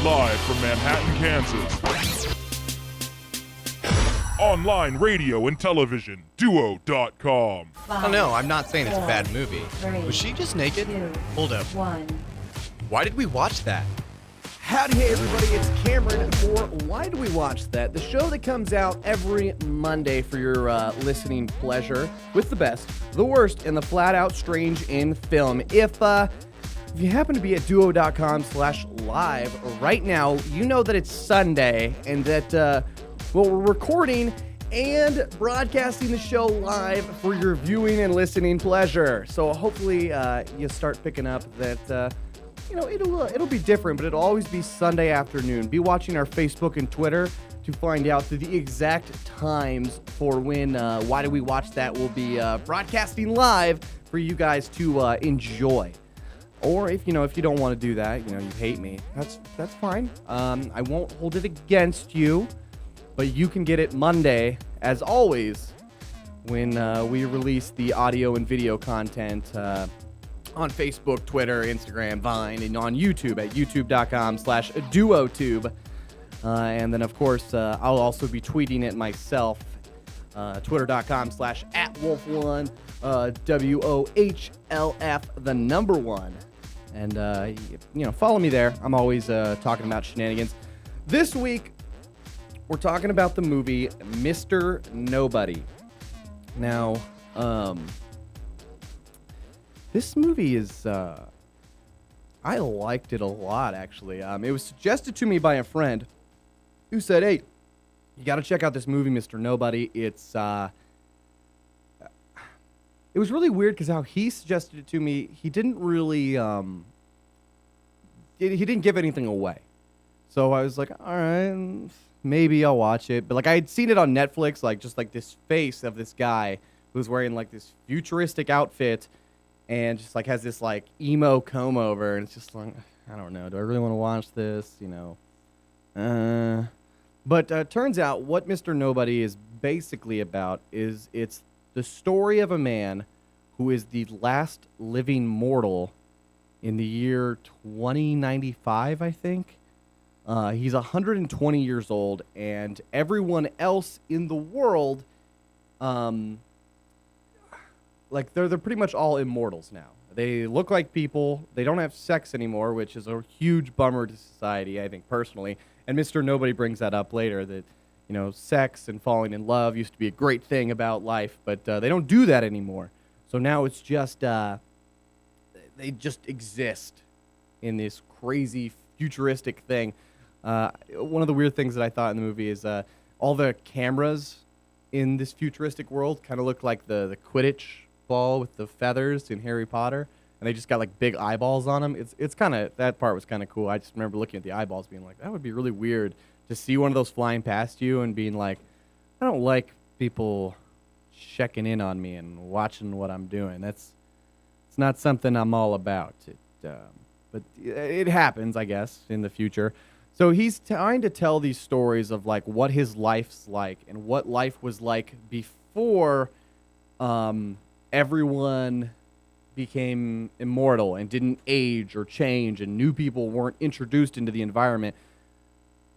live from Manhattan, Kansas. Online radio and television, duo.com. Oh no, I'm not saying it's a bad movie. Was she just naked? Hold up. Why did we watch that? Howdy, hey everybody, it's Cameron for Why Do We Watch That? The show that comes out every Monday for your listening pleasure with the best, the worst, and the flat-out strange in film. If you happen to be at duo.com/live right now, you know that it's Sunday and that, we're recording and broadcasting the show live for your viewing and listening pleasure. So hopefully you start picking up that... it'll be different, but it'll always be Sunday afternoon. Be watching our Facebook and Twitter to find out the exact times for when Why Do We Watch That will be broadcasting live for you guys to enjoy. Or if you don't want to do that, you hate me, that's fine. I won't hold it against you, but you can get it Monday, as always, when we release the audio and video content on Facebook, Twitter, Instagram, Vine, and on YouTube at youtube.com/duotube. And then, of course, I'll also be tweeting it myself, twitter.com/@wolf1, WOHLF, the number one. And, follow me there. I'm always talking about shenanigans. This week, we're talking about the movie Mr. Nobody. Now, this movie is, I liked it a lot, actually. It was suggested to me by a friend who said, hey, you got to check out this movie, Mr. Nobody. It was really weird because how he suggested it to me, he didn't really, he didn't give anything away. So I was like, all right, maybe I'll watch it. But, I had seen it on Netflix, just this face of this guy who's wearing, this futuristic outfit and just, has this, emo comb over. And it's just I don't know. Do I really want to watch this? But turns out what Mr. Nobody is basically about is it's the story of a man who is the last living mortal in the year 2095, I think. He's 120 years old, and everyone else in the world, they're pretty much all immortals now. They look like people. They don't have sex anymore, which is a huge bummer to society, I think, personally. And Mr. Nobody brings that up later, that, sex and falling in love used to be a great thing about life, but they don't do that anymore. So now it's just, they just exist in this crazy futuristic thing. One of the weird things that I thought in the movie is all the cameras in this futuristic world kind of look like the Quidditch ball with the feathers in Harry Potter, and they just got big eyeballs on them. It's kind of, that part was kind of cool. I just remember looking at the eyeballs being like, that would be really weird to see one of those flying past you and being like, I don't like people checking in on me and watching what I'm doing. It's not something I'm all about. But it happens, I guess, in the future. So he's trying to tell these stories of what his life's like and what life was like before everyone became immortal and didn't age or change and new people weren't introduced into the environment.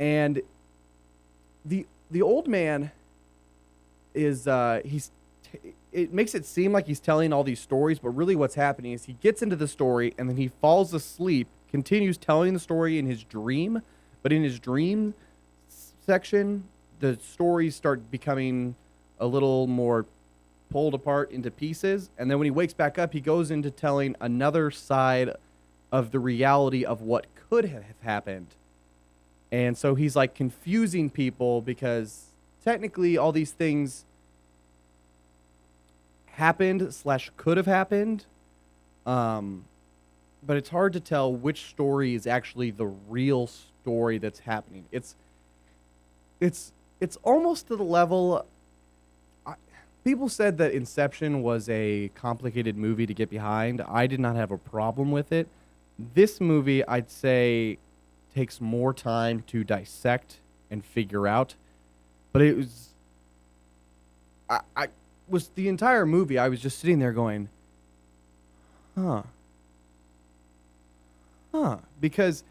And the old man is it makes it seem like he's telling all these stories, but really what's happening is he gets into the story and then he falls asleep, continues telling the story in his dream. But in his dream section, the stories start becoming a little more pulled apart into pieces. And then when he wakes back up, he goes into telling another side of the reality of what could have happened. And so he's confusing people because technically all these things happened / could have happened. But it's hard to tell which story is actually the real story that's happening. It's almost to the level. People said that Inception was a complicated movie to get behind. I did not have a problem with it. This movie, I'd say, takes more time to dissect and figure out. But it was, I was the entire movie. I was just sitting there going, huh, because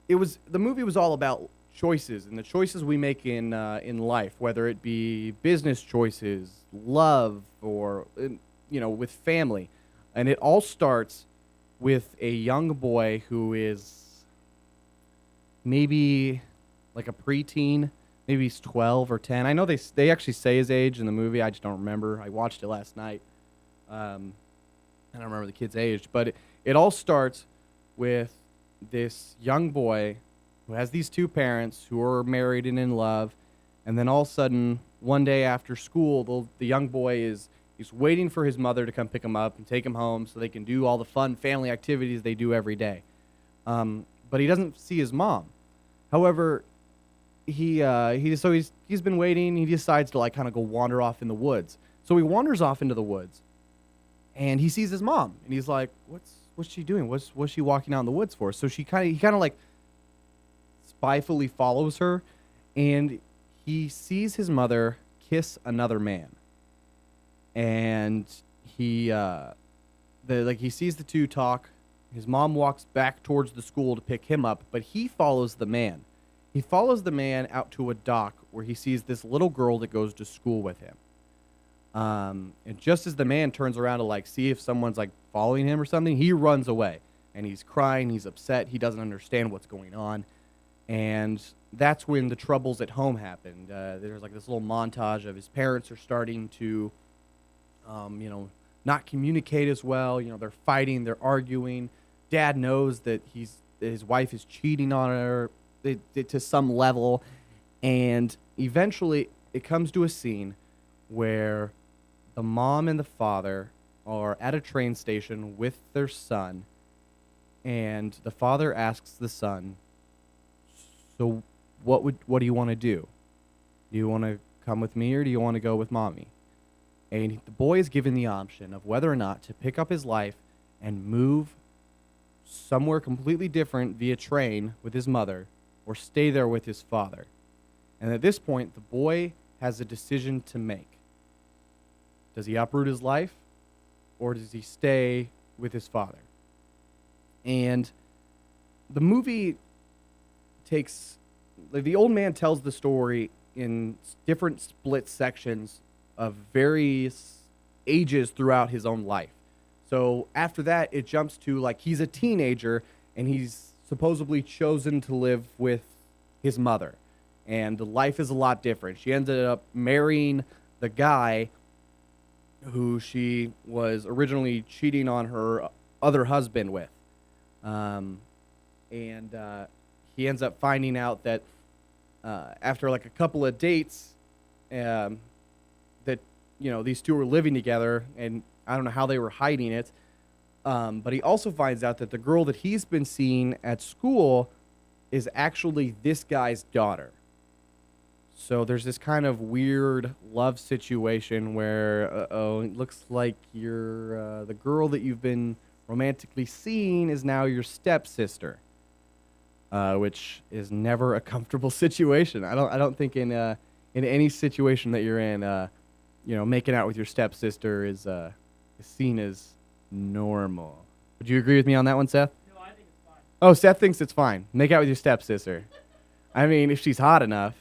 the movie was all about choices and the choices we make in life, whether it be business choices, love, or with family, and it all starts with a young boy who is maybe like a preteen. Maybe he's 12 or 10. I know they actually say his age in the movie. I just don't remember. I watched it last night. I don't remember the kid's age, but it all starts with this young boy who has these two parents who are married and in love, and then all of a sudden, one day after school, the young boy he's waiting for his mother to come pick him up and take him home so they can do all the fun family activities they do every day. But he doesn't see his mom. However, he's been waiting. He decides to kind of go wander off in the woods. So he wanders off into the woods, and he sees his mom, and he's like, "What's she doing? What's she walking out in the woods for?" So he kind of like spyfully follows her, and he sees his mother kiss another man, and he sees the two talk. His mom walks back towards the school to pick him up, but he follows the man. He follows the man out to a dock where he sees this little girl that goes to school with him. And just as the man turns around to see if someone's following him or something, he runs away, and he's crying. He's upset. He doesn't understand what's going on, and that's when the troubles at home happened. There's this little montage of his parents are starting to, not communicate as well. They're fighting. They're arguing. Dad knows that his wife is cheating on her to some level, and eventually it comes to a scene where the mom and the father are at a train station with their son, and the father asks the son, "So what do you want to do? Do you want to come with me, or do you want to go with mommy?" And the boy is given the option of whether or not to pick up his life and move somewhere completely different via train with his mother, or stay there with his father. And at this point, the boy has a decision to make. Does he uproot his life, or does he stay with his father? And the movie the old man tells the story in different split sections of various ages throughout his own life. So after that, it jumps to he's a teenager, and he's supposedly chosen to live with his mother, and life is a lot different. She ended up marrying the guy who she was originally cheating on her other husband with, and he ends up finding out that after a couple of dates, that these two were living together, and I don't know how they were hiding it. But he also finds out that the girl that he's been seeing at school is actually this guy's daughter. So there's this kind of weird love situation where, it looks like the girl that you've been romantically seeing is now your stepsister, which is never a comfortable situation. I don't think in any situation that you're in, making out with your stepsister is seen as normal. Would you agree with me on that one, Seth? No, I think it's fine. Oh, Seth thinks it's fine. Make out with your stepsister. I mean, if she's hot enough.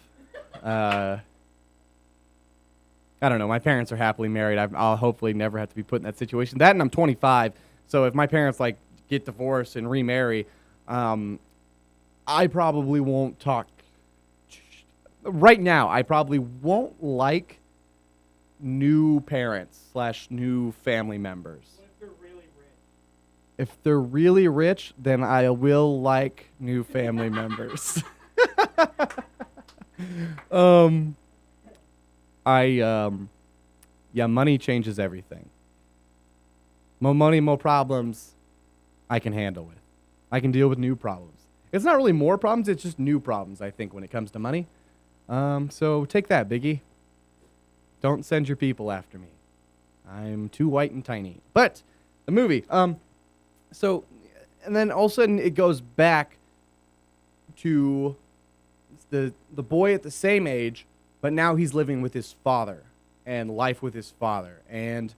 I don't know. My parents are happily married. I'll hopefully never have to be put in that situation. That, and I'm 25, so if my parents get divorced and remarry, I probably won't talk. Right now, I probably won't like new parents / new family members. What if they're really rich? If they're really rich, then I will like new family members. Money changes everything. More money, more problems I can handle with. I can deal with new problems. It's not really more problems, it's just new problems, I think, when it comes to money. So take that, Biggie. Don't send your people after me. I'm too white and tiny. But the movie, and then all of a sudden it goes back to the boy at the same age, but now he's living with his father and life with his father. And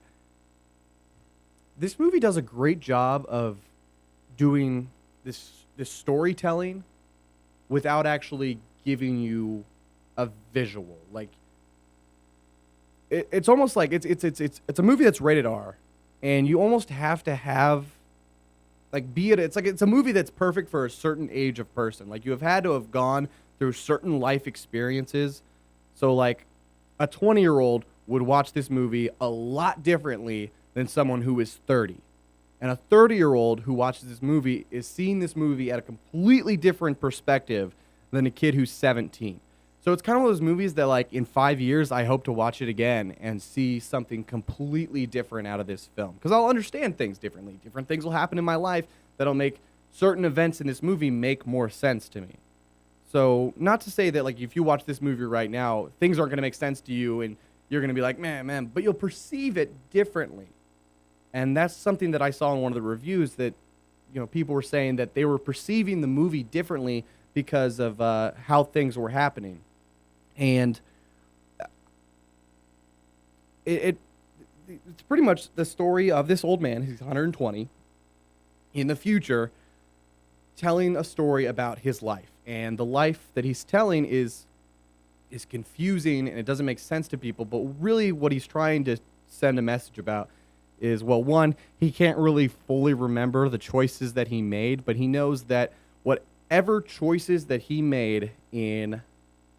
this movie does a great job of doing this storytelling without actually giving you a visual. Like it's almost like it's a movie that's rated R, and you almost have to have like it's a movie that's perfect for a certain age of person. Like you have had to have gone through certain life experiences. So like a 20-year-old would watch this movie a lot differently than someone who is 30. And a 30-year-old who watches this movie is seeing this movie at a completely different perspective than a kid who's 17. So it's kind of one of those movies that, like, in 5 years, I hope to watch it again and see something completely different out of this film. Because I'll understand things differently. Different things will happen in my life that'll make certain events in this movie make more sense to me. So not to say that, like, if you watch this movie right now, things aren't going to make sense to you and you're going to be like, man, but you'll perceive it differently. And that's something that I saw in one of the reviews that, you know, people were saying that they were perceiving the movie differently because of how things were happening. And it's pretty much the story of this old man, who's 120, in the future, telling a story about his life. And the life that he's telling is confusing and it doesn't make sense to people. But really what he's trying to send a message about is, well, one, he can't really fully remember the choices that he made, but he knows that whatever choices that he made in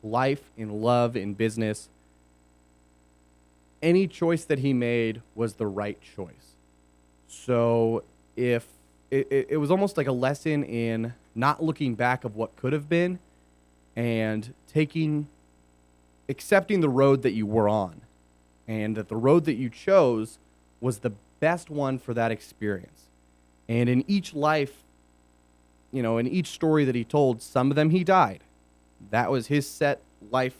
life, in love, in business, any choice that he made was the right choice. So if it was almost like a lesson in not looking back of what could have been and accepting the road that you were on, and that the road that you chose was the best one for that experience. And in each life, you know, in each story that he told, some of them he died. That was his set life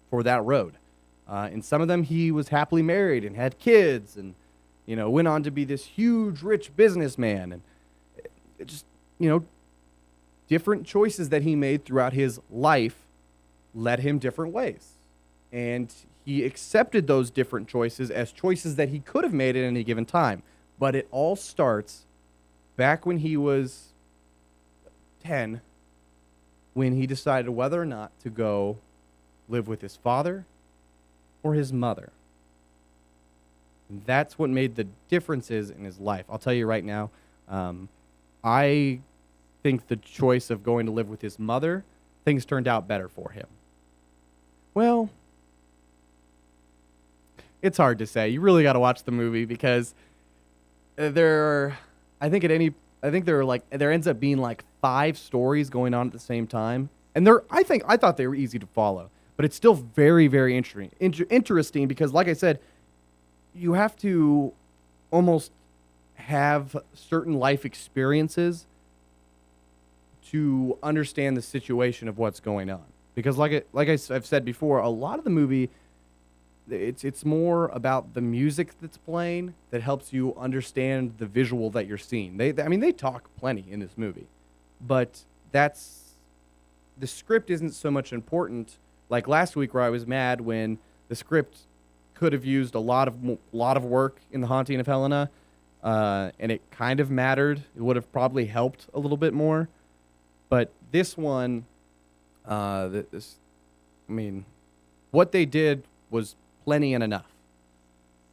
for that road. In some of them, he was happily married and had kids and, you know, went on to be this huge, rich businessman. And it just, you know, different choices that he made throughout his life led him different ways. And he accepted those different choices as choices that he could have made at any given time. But it all starts back when he was 10, when he decided whether or not to go live with his father or his mother. And that's what made the differences in his life. I'll tell you right now, I think the choice of going to live with his mother, things turned out better for him. Well, it's hard to say. You really got to watch the movie because there ends up being like 5 stories going on at the same time, and I thought they were easy to follow, but it's still very, very interesting because, like I said, you have to almost have certain life experiences to understand the situation of what's going on. Because, I've said before, a lot of the movie, it's more about the music that's playing that helps you understand the visual that you're seeing. They talk plenty in this movie, but the script isn't so much important. Like last week, where I was mad when the script could have used a lot of work in The Haunting of Helena, and it kind of mattered. It would have probably helped a little bit more, but this one, what they did was plenty and enough.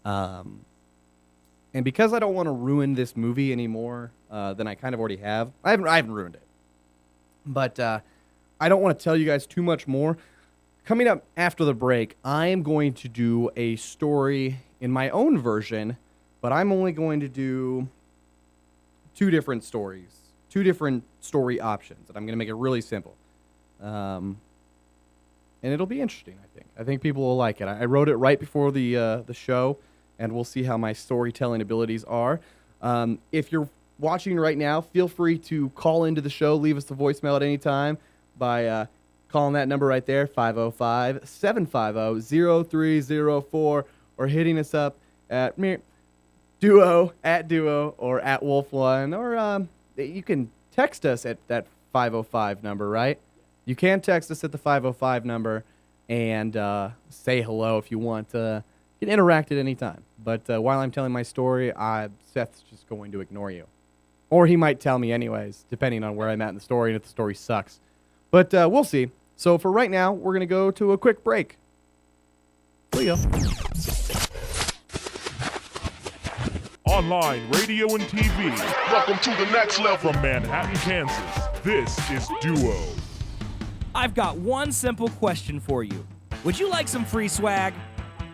And because I don't want to ruin this movie any more than I kind of already have, I haven't ruined it. But I don't want to tell you guys too much more. Coming up after the break, I am going to do a story in my own version, but I'm only going to do 2 different stories, 2 different story options, and I'm going to make it really simple. And it'll be interesting, I think. I think people will like it. I wrote it right before the show, and we'll see how my storytelling abilities are. If you're watching right now, feel free to call into the show, leave us a voicemail at any time by calling that number right there, 505-750-0304, or hitting us up at Duo, or at Wolf1, or you can text us at that 505 number, right? You can text us at the 505 number and say hello if you want. You can interact at any time. But while I'm telling my story, Seth's just going to ignore you. Or he might tell me anyways, depending on where I'm at in the story and if the story sucks. But we'll see. So for right now, we're going to go to a quick break. Here we go. Online, radio, and TV. Welcome to the next level. From Manhattan, Kansas, this is Duo. I've got one simple question for you. Would you like some free swag?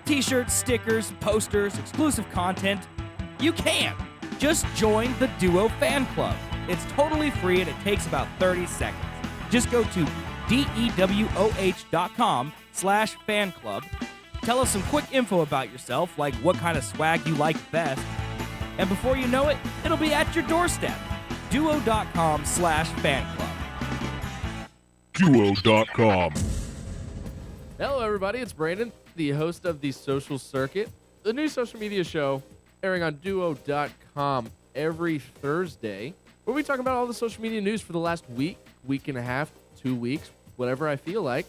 T-shirts, stickers, posters, exclusive content? You can! Just join the Duo Fan Club. It's totally free and it takes about 30 seconds. Just go to dewoh.com/fan club. Tell us some quick info about yourself, like what kind of swag you like best. And before you know it, it'll be at your doorstep. Duo.com/fan club. Duo.com. Hello, everybody. It's Brandon, the host of the Social Circuit, the new social media show airing on Duo.com every Thursday, where we talk about all the social media news for the last week, week and a half, 2 weeks, whatever I feel like.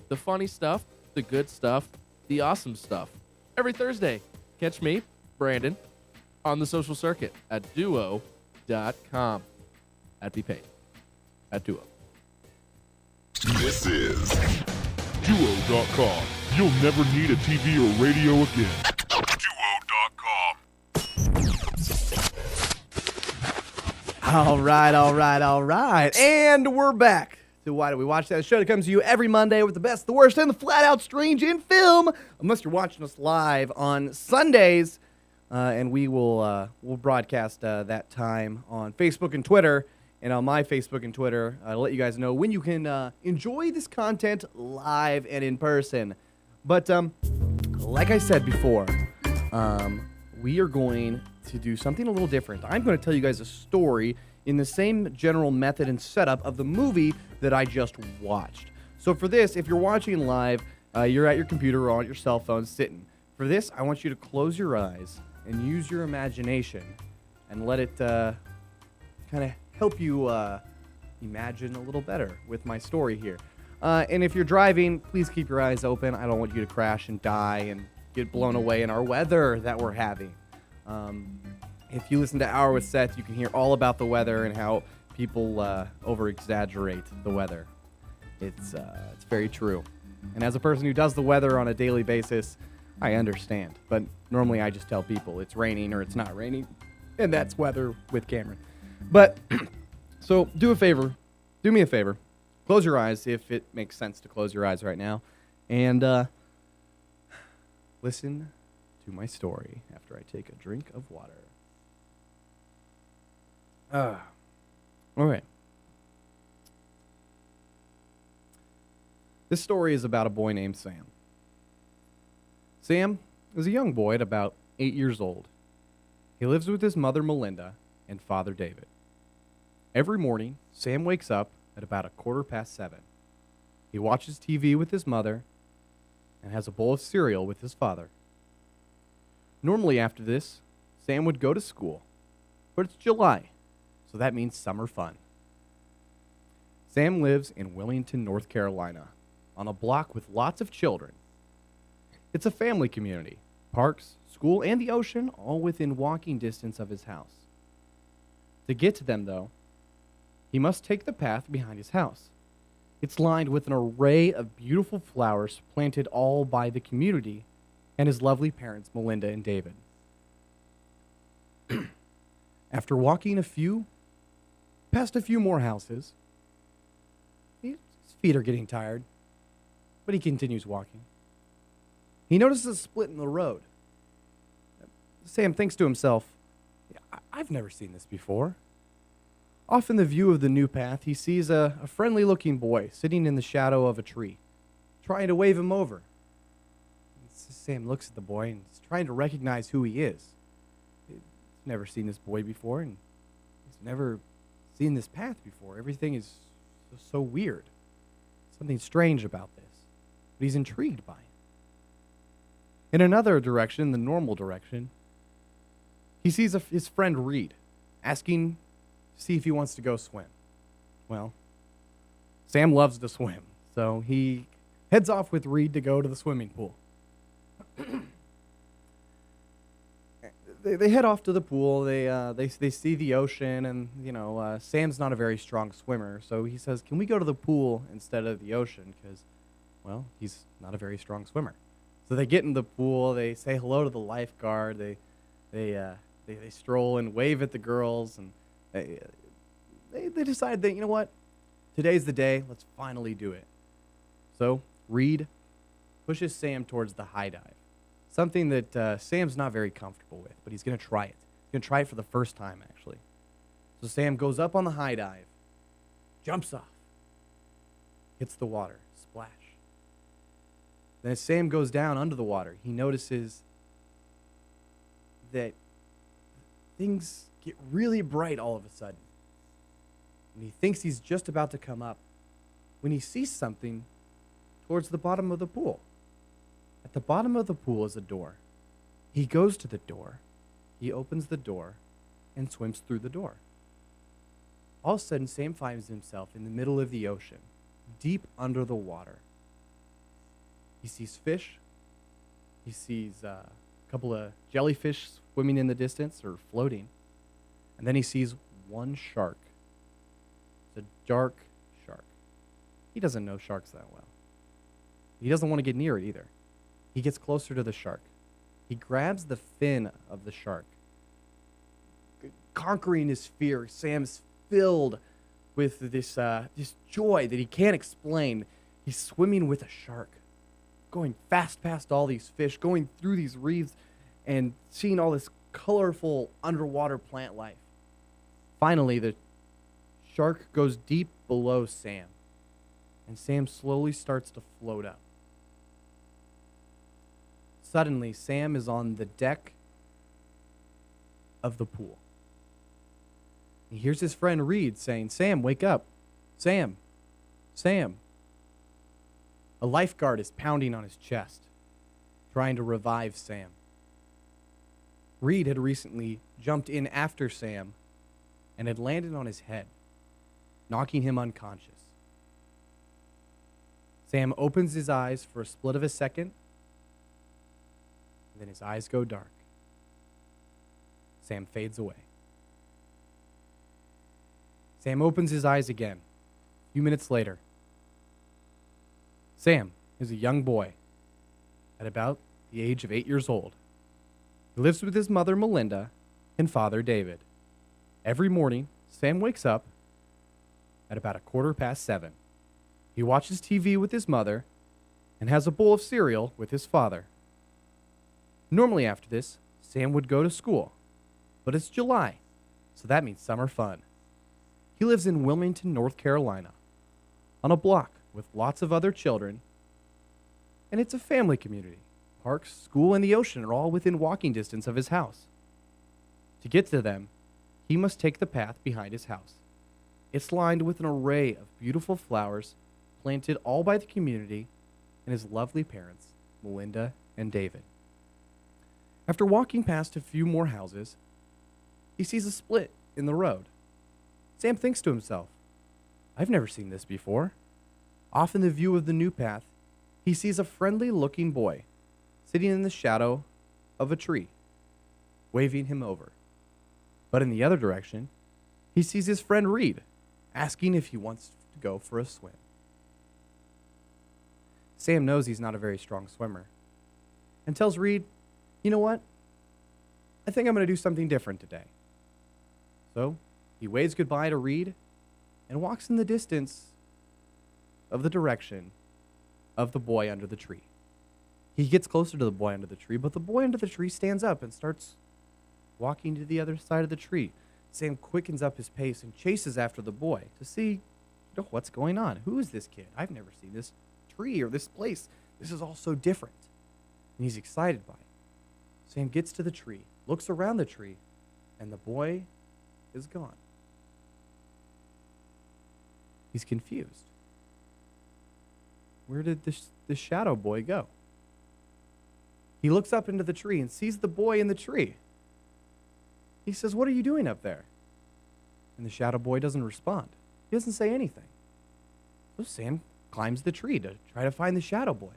The funny stuff, the good stuff, the awesome stuff. Every Thursday, catch me, Brandon, on the Social Circuit at Duo.com. At Be Paid. At Duo. This is Duo.com. You'll never need a TV or radio again. Duo.com. All right. And we're back to Why Do We Watch That? A show that comes to you every Monday with the best, the worst, and the flat-out strange in film. Unless you're watching us live on Sundays. And we'll broadcast that time on Facebook and Twitter. And on my Facebook and Twitter, I'll let you guys know when you can enjoy this content live and in person. But like I said before, we are going to do something a little different. I'm going to tell you guys a story in the same general method and setup of the movie that I just watched. So for this, if you're watching live, you're at your computer or on your cell phone sitting. For this, I want you to close your eyes and use your imagination and let it kind of help you imagine a little better with my story here. And if you're driving, please keep your eyes open. I don't want you to crash and die and get blown away in our weather that we're having. If you listen to Hour with Seth, you can hear all about the weather and how people over-exaggerate the weather. It's very true. And as a person who does the weather on a daily basis, I understand. But normally I just tell people it's raining or it's not raining, and that's weather with Cameron. But, so do me a favor, close your eyes if it makes sense to close your eyes right now, and listen to my story after I take a drink of water. All right. This story is about a boy named Sam. Sam is a young boy at about 8 years old. He lives with his mother, Melinda, and father, David. Every morning, Sam wakes up at about 7:15. He watches TV with his mother and has a bowl of cereal with his father. Normally after this, Sam would go to school, but it's July, so that means summer fun. Sam lives in Willington, North Carolina, on a block with lots of children. It's a family community, parks, school, and the ocean, all within walking distance of his house. To get to them, though, he must take the path behind his house. It's lined with an array of beautiful flowers planted all by the community and his lovely parents, Melinda and David. After walking past a few more houses, his feet are getting tired, but he continues walking. He notices a split in the road. Sam thinks to himself, I've never seen this before. Off in the view of the new path, he sees a friendly-looking boy sitting in the shadow of a tree, trying to wave him over. Sam looks at the boy and is trying to recognize who he is. He's never seen this boy before, and he's never seen this path before. Everything is so weird. Something strange about this. But he's intrigued by it. In another direction, the normal direction, he sees his friend Reed, asking to see if he wants to go swim. Well, Sam loves to swim, so he heads off with Reed to go to the swimming pool. they head off to the pool. They see the ocean, and Sam's not a very strong swimmer, so he says, "Can we go to the pool instead of the ocean?" Because, well, he's not a very strong swimmer. So they get in the pool. They say hello to the lifeguard. They stroll and wave at the girls, and they decide that, you know what, today's the day. Let's finally do it. So Reed pushes Sam towards the high dive. Something that Sam's not very comfortable with, but he's going to try it. He's going to try it for the first time, actually. So Sam goes up on the high dive, jumps off, hits the water, splash. Then as Sam goes down under the water, he notices that things get really bright all of a sudden. And he thinks he's just about to come up when he sees something towards the bottom of the pool. At the bottom of the pool is a door. He goes to the door, he opens the door, and swims through the door. All of a sudden, Sam finds himself in the middle of the ocean, deep under the water. He sees fish. He sees a couple of jellyfish swimming in the distance or floating. And then he sees one shark. It's a dark shark. He doesn't know sharks that well. He doesn't want to get near it either. He gets closer to the shark. He grabs the fin of the shark. Conquering his fear, Sam's filled with this joy that he can't explain. He's swimming with a shark, going fast past all these fish, going through these reefs, and seeing all this colorful underwater plant life. Finally, the shark goes deep below Sam, and Sam slowly starts to float up. Suddenly, Sam is on the deck of the pool. He hears his friend Reed saying, "Sam, wake up. Sam. Sam." A lifeguard is pounding on his chest, trying to revive Sam. Reed had recently jumped in after Sam and had landed on his head, knocking him unconscious. Sam opens his eyes for a split of a second, and then his eyes go dark. Sam fades away. Sam opens his eyes again. A few minutes later, Sam is a young boy at about the age of 8 years old. He lives with his mother, Melinda, and father, David. Every morning, Sam wakes up at about 7:15. He watches TV with his mother and has a bowl of cereal with his father. Normally after this, Sam would go to school, but it's July, so that means summer fun. He lives in Wilmington, North Carolina, on a block with lots of other children, and it's a family community. Parks, school, and the ocean are all within walking distance of his house. To get to them, he must take the path behind his house. It's lined with an array of beautiful flowers planted all by the community and his lovely parents, Melinda and David. After walking past a few more houses, he sees a split in the road. Sam thinks to himself, "I've never seen this before." Off in the view of the new path, he sees a friendly-looking boy sitting in the shadow of a tree, waving him over. But in the other direction, he sees his friend Reed, asking if he wants to go for a swim. Sam knows he's not a very strong swimmer and tells Reed, "You know what? I think I'm going to do something different today." So he waves goodbye to Reed and walks in the distance of the direction of the boy under the tree. He gets closer to the boy under the tree, but the boy under the tree stands up and starts walking to the other side of the tree. Sam quickens up his pace and chases after the boy to see what's going on. Who is this kid? I've never seen this tree or this place. This is all so different. And he's excited by it. Sam gets to the tree, looks around the tree, and the boy is gone. He's confused. Where did this shadow boy go? He looks up into the tree and sees the boy in the tree. He says, "What are you doing up there?" And the shadow boy doesn't respond. He doesn't say anything. So Sam climbs the tree to try to find the shadow boy.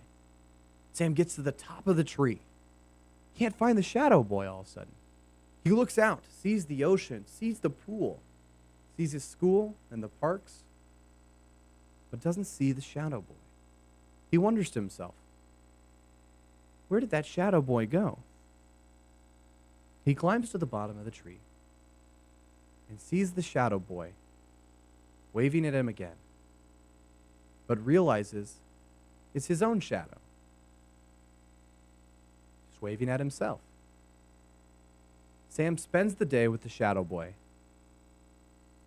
Sam gets to the top of the tree. Can't find the shadow boy all of a sudden. He looks out, sees the ocean, sees the pool, sees his school and the parks, but doesn't see the shadow boy. He wonders to himself, where did that shadow boy go? He climbs to the bottom of the tree and sees the shadow boy waving at him again, but realizes it's his own shadow, just waving at himself. Sam spends the day with the shadow boy,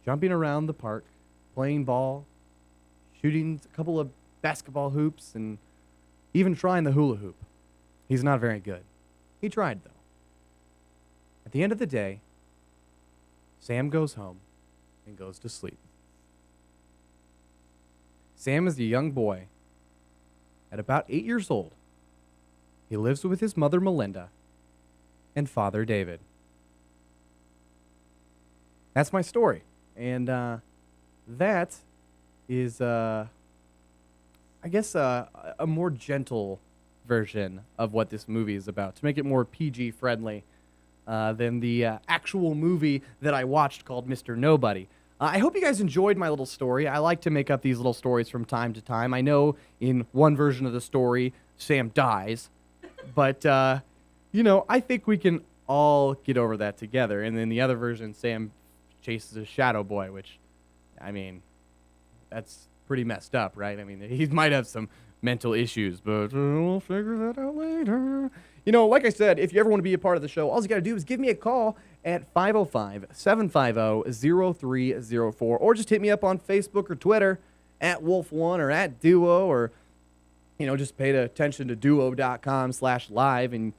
jumping around the park, playing ball, shooting a couple of basketball hoops, and even trying the hula hoop. He's not very good. He tried, though. At the end of the day, Sam goes home and goes to sleep. Sam is a young boy. At about 8 years old, he lives with his mother, Melinda, and father, David. That's my story. And that is, I guess, a more gentle version of what this movie is about, to make it more PG-friendly than the actual movie that I watched called Mr. Nobody. I hope you guys enjoyed my little story. I like to make up these little stories from time to time. I know in one version of the story, Sam dies. But, I think we can all get over that together. And then the other version, Sam chases a shadow boy, which, I mean, that's pretty messed up, right? I mean, he might have some mental issues, but we'll figure that out later. Like I said, if you ever want to be a part of the show, all you got to do is give me a call at 505-750-0304, or just hit me up on Facebook or Twitter at Wolf1 or at Duo, or, just pay attention to duo.com/live, and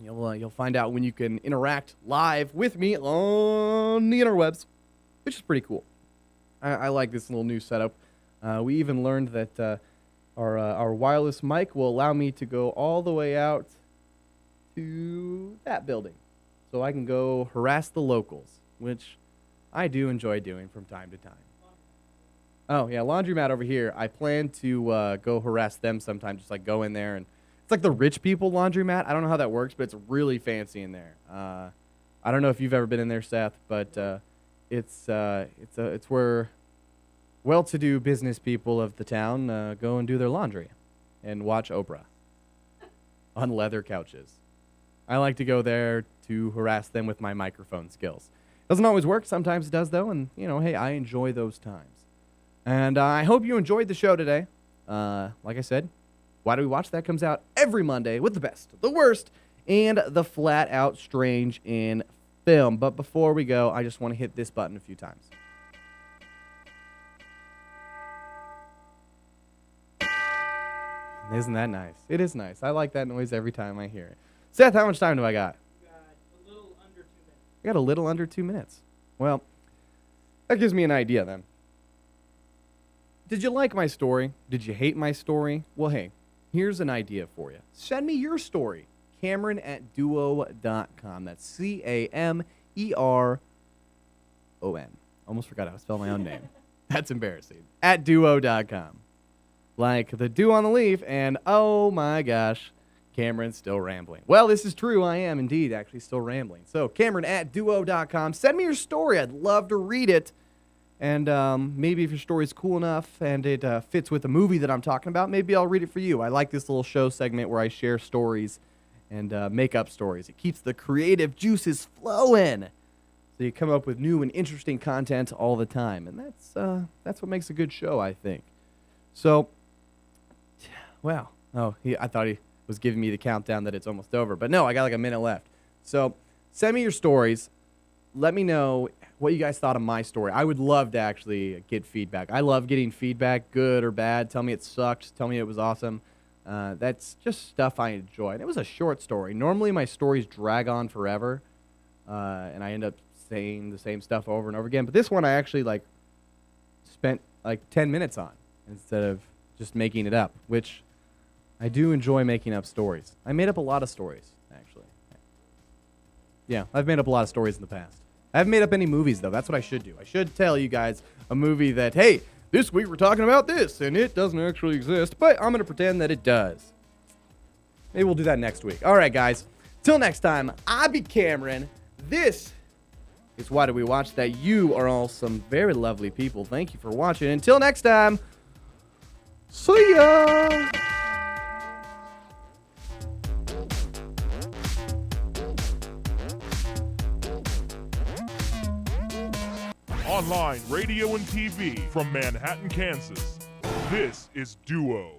you'll find out when you can interact live with me on the interwebs, which is pretty cool. I like this little new setup. We even learned that our wireless mic will allow me to go all the way out to that building, so I can go harass the locals, which I do enjoy doing from time to time. Oh, yeah, laundromat over here. I plan to go harass them sometime, just like go in there, and it's like the rich people laundromat. I don't know how that works, but it's really fancy in there. I don't know if you've ever been in there, Seth, but it's where well-to-do business people of the town go and do their laundry and watch Oprah on leather couches. I like to go there to harass them with my microphone skills. Doesn't always work. Sometimes it does, though, and, hey, I enjoy those times. And I hope you enjoyed the show today. Like I said, Why Do We Watch That comes out every Monday with the best, the worst, and the flat-out strange in film. But before we go, I just want to hit this button a few times. Isn't that nice? It is nice. I like that noise every time I hear it. Seth, how much time do I got? You got a little under 2 minutes. I got a little under 2 minutes. Well, that gives me an idea then. Did you like my story? Did you hate my story? Well, hey, here's an idea for you. Send me your story. Cameron@duo.com. That's Cameron. Almost forgot how to spell my own name. That's embarrassing. @duo.com. Like the dew on the leaf, and oh my gosh, Cameron's still rambling. Well, this is true. I am indeed actually still rambling. So, Cameron@duo.com. Send me your story. I'd love to read it. And maybe if your story's cool enough and it fits with the movie that I'm talking about, maybe I'll read it for you. I like this little show segment where I share stories and make up stories. It keeps the creative juices flowing, so you come up with new and interesting content all the time. And that's what makes a good show, I think. So, wow. Oh, I thought he was giving me the countdown that it's almost over. But no, I got like a minute left. So send me your stories. Let me know what you guys thought of my story. I would love to actually get feedback. I love getting feedback, good or bad. Tell me it sucked. Tell me it was awesome. That's just stuff I enjoy. And it was a short story. Normally my stories drag on forever, and I end up saying the same stuff over and over again. But this one I actually spent 10 minutes on instead of just making it up, which I do enjoy making up stories. I made up a lot of stories, actually. Yeah, I've made up a lot of stories in the past. I haven't made up any movies, though. That's what I should do. I should tell you guys a movie that, hey, this week we're talking about this, and it doesn't actually exist, but I'm going to pretend that it does. Maybe we'll do that next week. All right, guys. Till next time, I be Cameron. This is Why Do We Watch That? You are all some very lovely people. Thank you for watching. Until next time, see ya! Online radio and TV from Manhattan, Kansas. This is Duo.